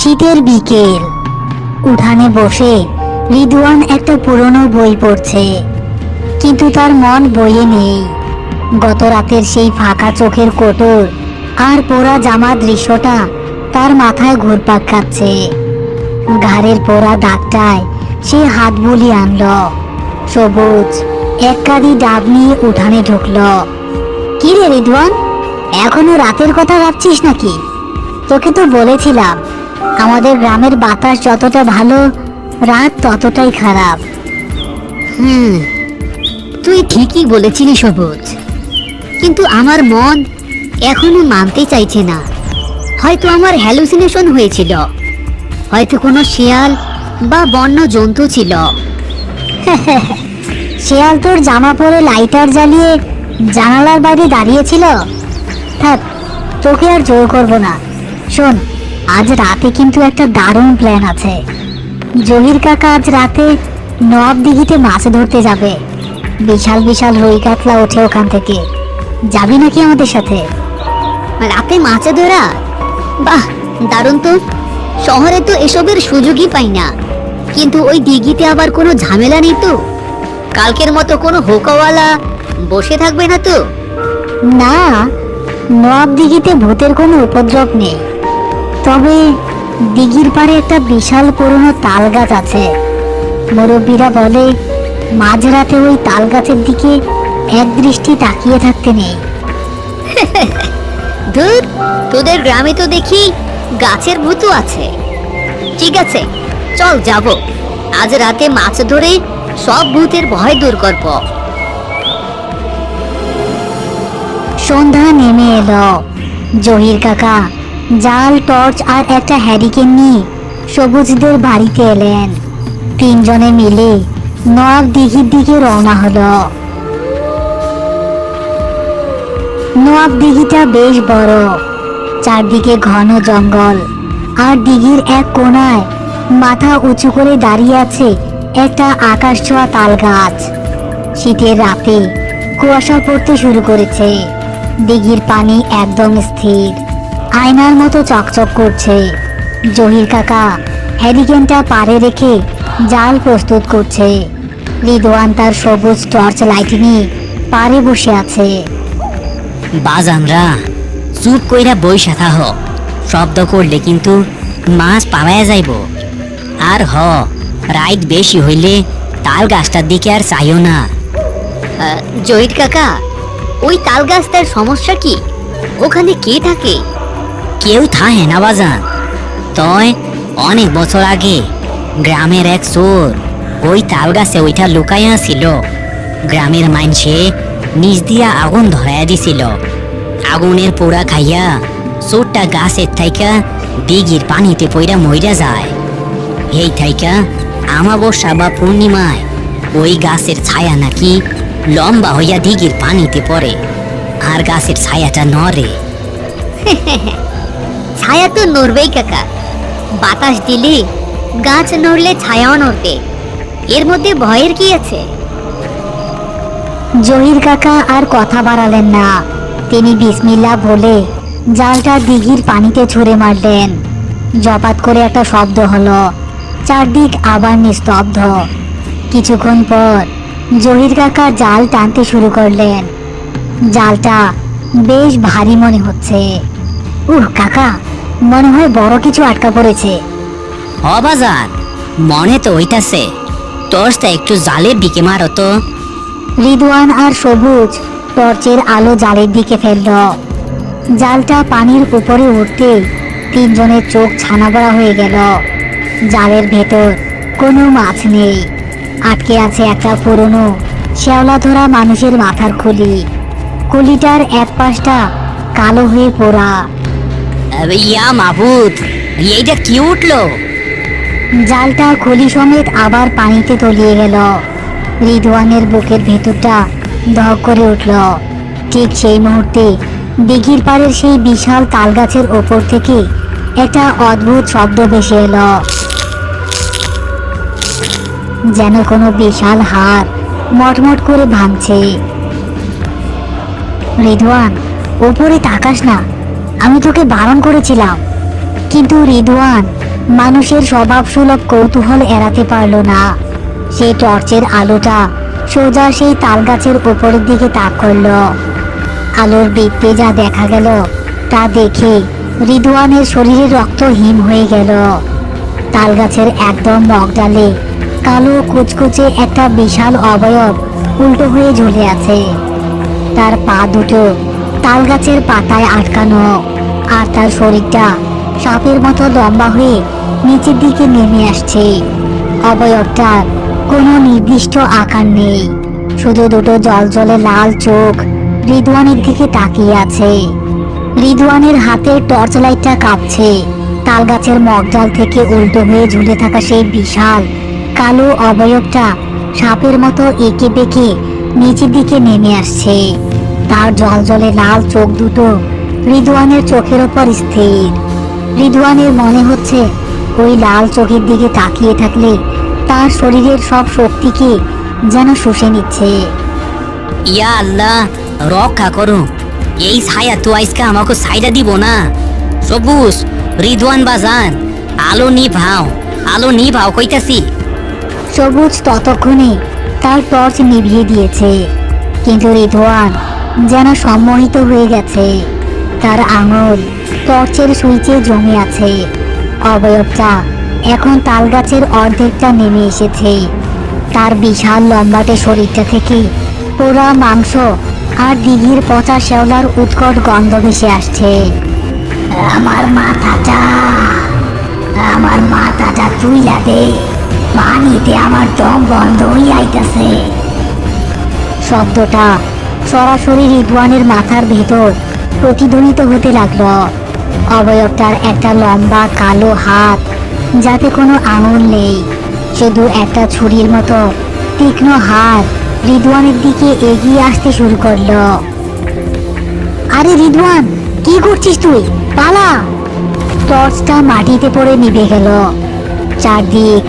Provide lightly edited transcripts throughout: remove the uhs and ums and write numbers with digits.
শীতের বিকেল, উঠানে বসে রিদওয়ান একটা পুরনো বই পড়ছে, কিন্তু তার মন বইয়ে নেই। গত রাতের সেই ফাঁকা চোখের কোটর আর পোড়া জামার দৃশ্যটা তার মাথায় ঘুরপাক খাচ্ছে। ঘাড়ের পোড়া দাগটায় সে হাত বুলিয়ে আনল। সবুজ এক কাঁদি ডাব নিয়ে উঠানে ঢুকল। কি রে রিদওয়ান, এখনো রাতের কথা ভাবছিস নাকি? তোকে তো বলেছিলাম আমাদের গ্রামের বাতাস যতটা ভালো, রাত ততটাই খারাপ। তুই ঠিকই বলেছিলি সবুজ, কিন্তু আমার মন এখনো মানতে চাইছে না। হয়তো আমার হ্যালুসিনেশন হয়েছিল, হয়তো কোনো শিয়াল বা বন্য জন্তু ছিল। শিয়াল তোর জামা পরে লাইটার জ্বালিয়ে জানালার বাইরে দাঁড়িয়েছিল। থাক, তোকে আর জোর করবো না। শোন, আজ রাতে কিন্তু একটা দারুণ প্ল্যান আছে। জহির কাকা আজ রাতে নব দিঘিতে মাছ ধরতে যাবে। বিশাল বিশাল রুই কাতলা ওঠে ওখান থেকে। যাবি নাকি আমাদের সাথে? রাতে মাছ ধরা? বাহ, দারুণ তো। শহরে তো এসবের সুযোগই পাই না। কিন্তু ওই দিঘিতে আবার কোনো ঝামেলা নেই তো? কালকের মতো কোনো হোকাওয়ালা বসে থাকবে না তো? না, নব দিঘিতে ভূতের কোনো উপদ্রব নেই। তবে দিঘির পাড়ে একটা বিশাল পুরনো তাল গাছ আছে। মুরব্বীরা বলে মাঝরাতে ওই তাল গাছের দিকে এক দৃষ্টি তাকিয়ে থাকতে নেই। ধুর, তোদের গ্রামে তো দেখি গাছের ভূতও আছে। ঠিক আছে, চল যাব। আজ রাতে মাছ ধরে সব ভূতের ভয় দূর করব। সন্ধ্যা নেমে এলো। জহির কাকা জাল, টর্চ আর একটা হ্যারিকেন নিয়ে সবুজদের বাড়িতে এলেন। তিনজনে মিলে নব দিঘির দিকে রওনা হলো। নব দিঘিটা বেশ বড়, চারদিকে ঘন জঙ্গল, আর দিঘির এক কোণায় মাথা উঁচু করে দাঁড়িয়ে আছে একটা আকাশ ছোঁয়া তাল গাছ। শীতের রাতে কুয়াশা পড়তে শুরু করেছে। দিঘির পানি একদম স্থির, আয়নার মতো চকচক করছে। জহির কাকা হ্যারিকেনটা পাড়ে রেখে জাল প্রস্তুত করছে। রিদওয়ান তার সবুজ টর্চ লাইট নিয়ে পাড়ে বসে আছে। বাজানরা চুপ কইরা বইসা থাহ, শব্দ করলে কিন্তু মাছ পাওয়া যাইব। আর রাইত বেশি হইলে তাল গাছটার দিকে আর চাইও না। জহির কাকা, ওই তাল গাছটার সমস্যা কি? ওখানে কে থাকে? কেউ থাহে না বাজান। তয় অনেক বছর আগে গ্রামের এক চোর ওই তাল গাছে ওইটা লুকাইয়া ছিল। গ্রামের মাইনসে নিজ দিয়া আগুন ধরাইয়া দিছিল। আগুনের পোড়া খাইয়া চোরটা গাছের থাইকা দিঘির পানিতে পইরা মইরা যায়। এই থাইকা আমাবস্যা বা পূর্ণিমায় ওই গাছের ছায়া নাকি লম্বা হইয়া দিঘির পানিতে পড়ে, আর গাছের ছায়াটা নড়ে। ছায়া তো নড়বেই কাকা। বাতাস দিলে গাছ নড়লে ছায়াও নড়বে। এর মধ্যে ভয়ের কি আছে? জহির কাকা আর কথা বাড়ালেন না। তিনি বিসমিল্লাহ বলে জালটা দিঘির পানিতে ছুঁড়ে মারলেন। জপাত করে একটা শব্দ হলো। চারদিক আবার নিস্তব্ধ। কিছুক্ষণ পর জহির কাকা জাল টানতে শুরু করলেন। জালটা বেশ ভারী মনে হচ্ছে। কাকা, মনে হয় বড় কিছু আটকা পড়েছে। বাজান, মনে তো হইতাছে। টর্চটা একটু জালের দিকে মারো তো। রিদওয়ান আর সবুজ টর্চের আলো জালের দিকে ফেলল। জালটা পানির উপরে উঠতে তিনজনের চোখ ছানাবড়া হয়ে গেল। জালের ভেতর কোনো মাছ নেই। আটকে আছে একটা পুরনো শ্যাওলা ধরা মানুষের মাথার খুলি। খুলিটার এক পাশটা কালো হয়ে পোড়া। ইয়া মাবুদ, এইটা কি উঠলো? জালটা খুলি সমেত আবার পানিতে তলিয়ে গেল। রিদওয়ানের বুকের ভেতরটা ধক করে উঠল। ঠিক সেই মুহূর্তে দিঘির পাড়ের সেই বিশাল তাল গাছের ওপর থেকে একটা অদ্ভুত শব্দ ভেসে এলো, যেন কোনো বিশাল হাত মটমট করে ভাঙছে। রিদওয়ান, ওপরে তাকাস না, আমি তোকে বারণ করেছিলাম। কিন্তু রিদওয়ান মানুষের স্বভাবসুলভ কৌতূহল এড়াতে পারল না। সে টর্চের আলোটা সোজা সেই তাল গাছের উপরের দিকে তাক করল। আলোর বৃত্তে যা দেখা গেল তা দেখে রিদওয়ানের শরীরে রক্ত হিম হয়ে গেল। তাল গাছের একদম মগডালে কালো কুচকুচে একটা বিশাল অবয়ব উল্টো হয়ে ঝুলে আছে। তার পা দুটো তাল গাছের পাতায় আটকানো, আর তার শরীরটা সাপের মতো লম্বা হয়ে নিচের দিকে নেমে আসছে। অবয়বটার কোনো নির্দিষ্ট আকার নেই, শুধু দুটো জলজলে লাল চোখ রিদওয়ানের দিকে তাকিয়ে আছে। রিদওয়ানের হাতে টর্চ লাইটটা কাঁপছে। তাল গাছের মগডাল থেকে উল্টো হয়ে ঝুলে থাকা সেই বিশাল কালো অবয়বটা সাপের মতো এঁকে বেঁকে নিচের দিকে নেমে আসছে। তার জলজলে লাল চোখ দুটো রিদওয়ানের চোখের ওপর স্থির। রিদওয়ানের মনে হচ্ছে ওই লাল চোখের দিকে তাকিয়ে থাকলে তার শরীরের সব শক্তিকে যেন শুষে নিচ্ছে। ইয়া আল্লাহ, রক্ষা করো। এই ছায়া তো আজকে আমাকে ছাইরা দিব না। সবুজ, রিদওয়ান বাজান, আলো নিভাও, আলো নিভাও কইতাছি। সবুজ ততক্ষণে তার টর্চ নিভিয়ে দিয়েছে, কিন্তু রিদওয়ান যেন সম্মোহিত হয়ে গেছে। তার আঙুল টর্চের সুইচে জমে আছে। অবয়বটা এখন তাল গাছের অর্ধেকটা নেমে এসেছে। তার বিশাল লম্বাটে শরীরটা থেকে পোড়া মাংস আর দিঘির পচা শ্যাওলার উৎকট গন্ধ ভেসে আসছে। আমার মাথাটা তুইলা দে, পানিতে আমার দম বন্ধ হয়ে আইতাছে। শব্দটা সরাসরি রিদওয়ানের মাথার ভেতর প্রতিধ্বনিত হতে লাগলো। অবয়বটার একটা লম্বা কালো হাত, যাতে কোনো আঙুল নেই, শুধু একটা ছুরির মতো তীক্ষ্ণ হাত রিদওয়ানের দিকে এগিয়ে আসতে শুরু করলো। আরে রিদওয়ান, কি করছিস তুই? পালা! টর্চটা মাটিতে পড়ে নিভে গেল। চারদিক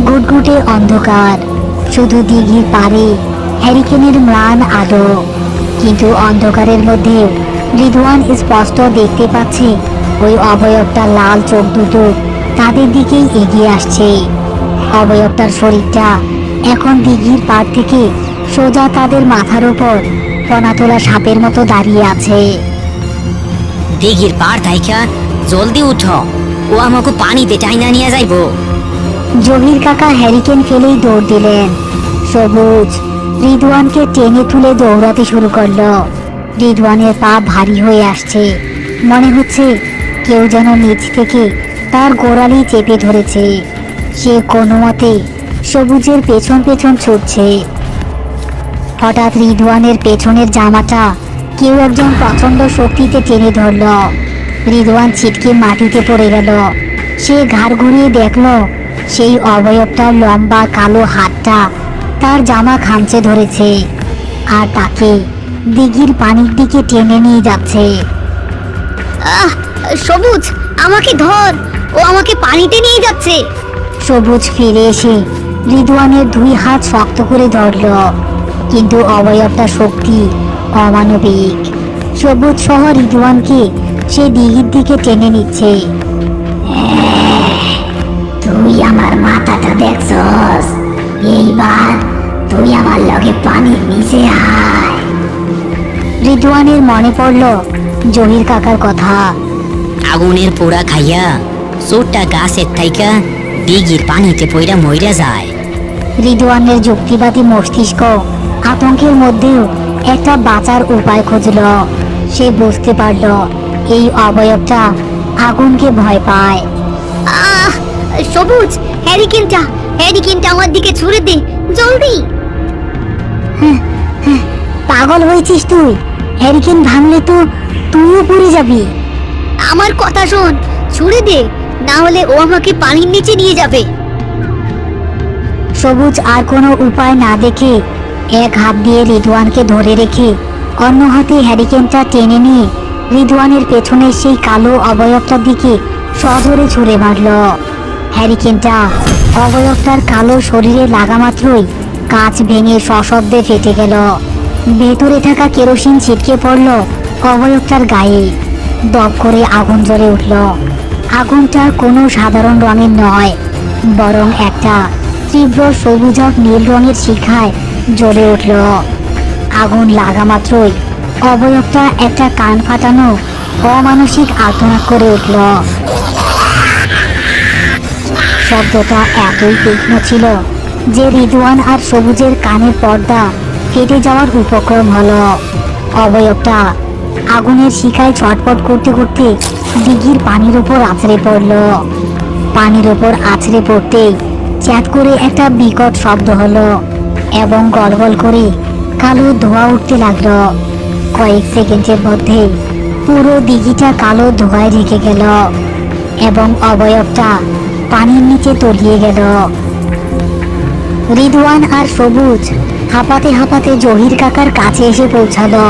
গুটগুটে অন্ধকার, শুধু দিঘির পাড়ে হ্যারিকেনের ম্লান আলো। কিন্তু অন্ধকারের মধ্যে রিদওয়ান স্পষ্ট দেখতে পাচ্ছে ওই অবয়বটার লাল চোখ দুটো তাদের দিকেই এগিয়ে আসছে। অবয়বটার শরীরটা এখন দিঘির পাড় থেকে সোজা তাদের মাথার উপর ফনা তোলা সাপের মতো দাঁড়িয়ে আছে। দিঘির পার থাইকা জলদি উঠো, ও আমাকে পানিতে টাইনা নিয়ে যাইবো। জহির কাকা হ্যারিকেন ফেলেই দৌড় দিলেন। সবুজ রিদওয়ানকে টেনে তুলে দৌড়াতে শুরু করলো। রিদওয়ানের পা ভারী হয়ে আসছে, মনে হচ্ছে কেউ যেন নিচ থেকে তার গোড়ালি চেপে ধরেছে। সে কোনো মতে সবুজের পেছন পেছন ছুটছে। হঠাৎ রিদওয়ানের পেছনের জামাটা কেউ একজন প্রচন্ড শক্তিতে টেনে ধরল। রিদওয়ান ছিটকে মাটিতে পড়ে গেল। সে ঘাড় ঘুরিয়ে দেখল সেই অবয়বটার লম্বা কালো হাতটা তার জামা খামচে ধরেছে, আর তাকে দিঘির পানির দিকে টেনে নিয়ে যাচ্ছে। সবুজ, আমাকে ধর, ও আমাকে পানিতে নিয়ে যাচ্ছে। সবুজ ফিরে এসে রিদওয়ানের দুই হাত শক্ত করে ধরল, কিন্তু অবয়বটা শক্তি অমানবিক। সবুজ সহ রিদওয়ানকে সে দিঘির দিকে টেনে নিচ্ছে। তুই আমার মাথাটা দেখছস, এইবার তুই আমার লগে পানির নিচে আয়। রিদওয়ানের মনে পড়ল জহির কাকার কথা। আগুনের পোড়া খাইয়া চোরটা গাছের থাইকা দিঘির পানিতে পইরা মইরা যায়। রিদওয়ানের যুক্তিবাদী মস্তিষ্ক আতঙ্কের মধ্যেও একটা বাঁচার উপায় খুঁজল। সে বুঝতে পারল এই অবয়বটা আগুনকে ভয় পায়। আহ, সবুজ, হ্যারিকেনটা আমার দিকে ছুড়ে দে, জলদি। পাগল হয়েছিস তুই? হ্যারিকেন ভাঙলে তো তুইও পুড়ে যাবি। আমার কথা শোন, ছুড়ে দে, না হলে ও আমাকে পানির নিচে নিয়ে যাবে। সবুজ আর কোনো উপায় না দেখে এক হাত দিয়ে রিদওয়ানকে ধরে রেখে অন্য হাতে হ্যারিকেনটা টেনে নিয়ে রিদওয়ানের পেছনে সেই কালো অবয়বটার দিকে সজোরে ছুঁড়ে মারল। হ্যারিকেনটা অবয়বটার কালো শরীরে লাগা মাত্রই কাঁচ ভেঙে সশব্দে ফেটে গেল। ভেতরে থাকা কেরোসিন ছিটকে পড়ল অবয়বটার গায়ে। দপ করে আগুন জ্বলে উঠল, আগুনটা কোনো সাধারণ রঙের নয়, বরং একটা তীব্র সবুজাভ নীল রঙের শিখায় জ্বলে উঠল। আগুন লাগা মাত্রই অবয়বটা একটা কান ফাটানো অমানসিক আর্তনাদ করে উঠল। শব্দটা এতই তীক্ষ্ণ ছিল যে রিদওয়ান আর সবুজের কানের পর্দা ফেটে যাওয়ার উপক্রম হলো। অবয়বটা আগুনের শিখায় ছটফট করতে করতে দিঘির পানির উপর আছড়ে পড়ল। পানির উপর আছড়ে পড়তেই চ্যাট করে একটা বিকট শব্দ হলো এবং গলগল করে কালো ধোঁয়া উঠতে লাগলো। কয়েক সেকেন্ডের মধ্যে পুরো দিঘিটা কালো ধোঁয়ায় ঢেকে গেল এবং অবয়বটা পানির নিচে তলিয়ে গেল। রিদওয়ান আর সবুজ হাঁপাতে হাঁপাতে জহির কাকার কাছে এসে পৌঁছালো।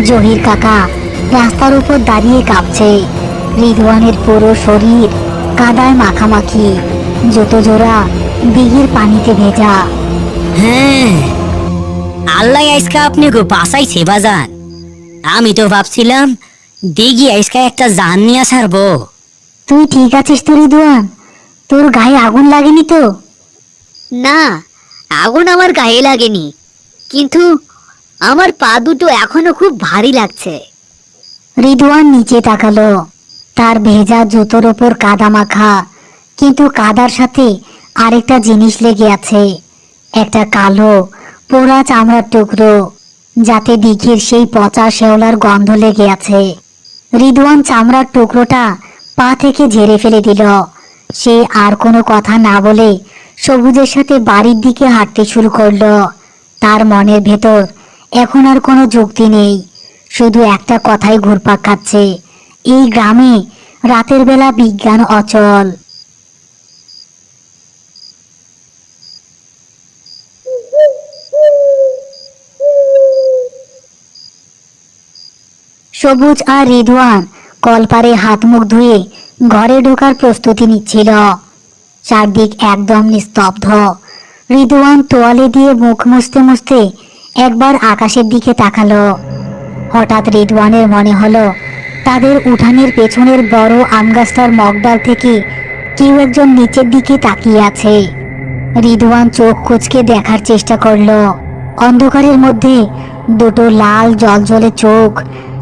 জহির কাকা রাস্তার উপর দাঁড়িয়ে কাঁপছে। রিদওয়ানের পুরো শরীর কাদায় মাখামাখি, জুতো জোড়া দিঘির পানিতে ভেজা। হ্যাঁ, আল্লাহ আজকে আপনাকে বাঁচাইছে বাজান। আমি তো ভাবছিলাম দিঘি আজকে একটা জান নিয়ে ছাড়বো। তুই ঠিক আছিস তো রিদওয়ান? তোর গায়ে আগুন লাগেনি তো? না, আগুন আমার গায়ে লাগেনি, কিন্তু আমার পা দুটো এখনো খুব ভারী লাগছে। রিদওয়ান নিচে তাকালো। তার ভেজা জুতোর ওপর কাদা মাখা, কিন্তু কাদার সাথে আরেকটা জিনিস লেগে আছে, একটা কালো পোড়া চামড়ার টুকরো, যাতে দিঘির সেই পচা শেওলার গন্ধ লেগে আছে। রিদওয়ান চামড়ার টুকরোটা পা থেকে ঝেড়ে ফেলে দিল। সে আর কোনো কথা না বলে সবুজের সাথে বাড়ির দিকে হাঁটতে শুরু করলো। তার মনের ভেতর এখন আর কোনো যুক্তি নেই, শুধু একটা কথাই ঘুরপাক খাচ্ছে, এই গ্রামে রাতের বেলা বিজ্ঞান অচল। সবুজ আর রিদওয়ান কলপারে হাত মুখ ধুয়ে ঘরে ঢোকার প্রস্তুতি নিচ্ছিল। চারদিক একদম নিস্তব্ধ। রিদওয়ান তোয়ালে দিয়ে মুখ মুছতে মুছতে একবার আকাশের দিকে তাকালো। হঠাৎ রিদওয়ানের মনে হলো তাদের উঠানের পেছনের বড় আম গাছটার মগডাল থেকে কেউ একজন নিচের দিকে তাকিয়ে আছে। রিদওয়ান চোখ কুঁচকে দেখার চেষ্টা করলো। অন্ধকারের মধ্যে দুটো লাল জলজলে চোখ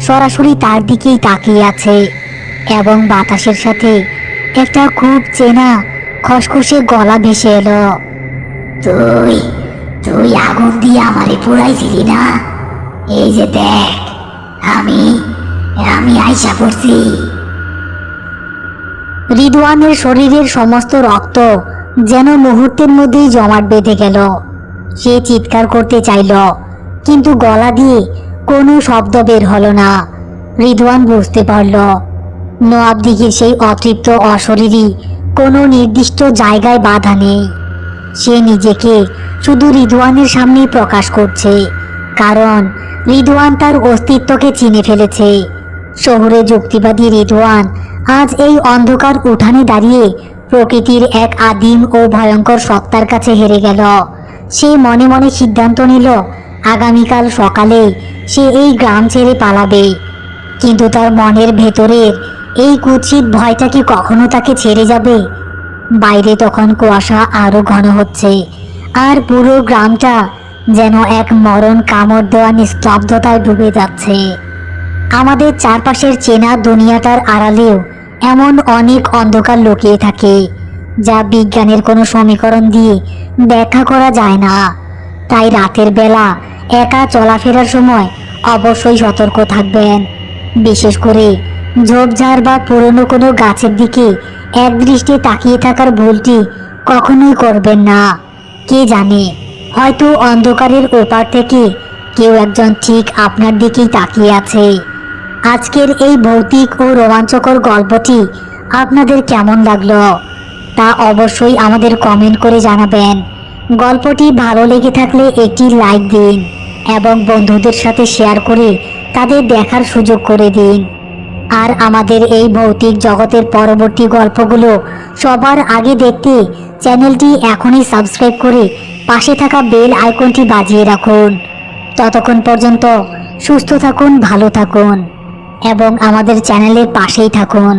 সরাসরি তার দিকেই তাকিয়ে আছে এবং বাতাসের সাথে একটা খুব চেনা খসখসে গলা ভেসে এলো। তুই তুই আগুন দিয়ে আমারে পুড়াইছিলি না? এই যে দেখ, আমি আমি আইসা পড়ছি। রিদওয়ানের শরীরের সমস্ত রক্ত যেন মুহূর্তের মধ্যেই জমাট বেঁধে গেল। সে চিৎকার করতে চাইল, কিন্তু গলা দিয়ে কোনো শব্দ বের হলো না। রিদওয়ান বুঝতে পারল নওয়াব দিঘির সেই অতৃপ্ত অশরীরী কোনো নির্দিষ্ট জায়গায় বাধা নেই। সে নিজেকে শুধু রিদওয়ানের সামনেই প্রকাশ করছে, কারণ রিদওয়ান তার অস্তিত্বকে চিনে ফেলেছে। শহুরে যুক্তিবাদী রিদওয়ান আজ এই অন্ধকার উঠানে দাঁড়িয়ে প্রকৃতির এক আদিম ও ভয়ঙ্কর সত্তার কাছে হেরে গেল। সে মনে মনে সিদ্ধান্ত নিল আগামীকাল সকালে সে এই গ্রাম ছেড়ে পালাবে। কিন্তু তার মনের ভেতরের এই কুৎসিত ভয়টা কি কখনো তাকে ছেড়ে যাবে? বাইরে তখন কুয়াশা আরো ঘন হচ্ছে, আর পুরো গ্রামটা যেন এক মরণ কামড় দেওয়া নিস্তব্ধতায় ডুবে যাচ্ছে। আমাদের চারপাশের চেনা দুনিয়াটার আড়ালেও এমন অনেক অন্ধকার লুকিয়ে থাকে, যা বিজ্ঞানের কোনো সমীকরণ দিয়ে ব্যাখ্যা করা যায় না। তাই রাতের বেলা একা চলাফেরার সময় অবশ্যই সতর্ক থাকবেন। বিশেষ করে ঝোপঝাড় বা পুরনো কোনো গাছের দিকে একদৃষ্টে তাকিয়ে থাকার ভুলটি কখনোই করবেন না। কে জানে, হয়তো অন্ধকারের ওপার থেকে কেউ একজন ঠিক আপনার দিকেই তাকিয়ে আছে। আজকের এই ভৌতিক ও রোমাঞ্চকর গল্পটি আপনাদের কেমন লাগলো তা অবশ্যই আমাদের কমেন্ট করে জানাবেন। গল্পটি ভালো লেগে থাকলে একটি লাইক দিন এবং বন্ধুদের সাথে শেয়ার করে তাদের দেখার সুযোগ করে দিন। আর আমাদের এই ভৌতিক জগতের পরবর্তী গল্পগুলো সবার আগে দেখতে চ্যানেলটি এখনই সাবস্ক্রাইব করে পাশে থাকা বেল আইকনটি বাজিয়ে রাখুন। ততক্ষণ পর্যন্ত সুস্থ থাকুন, ভালো থাকুন এবং আমাদের চ্যানেলের পাশেই থাকুন।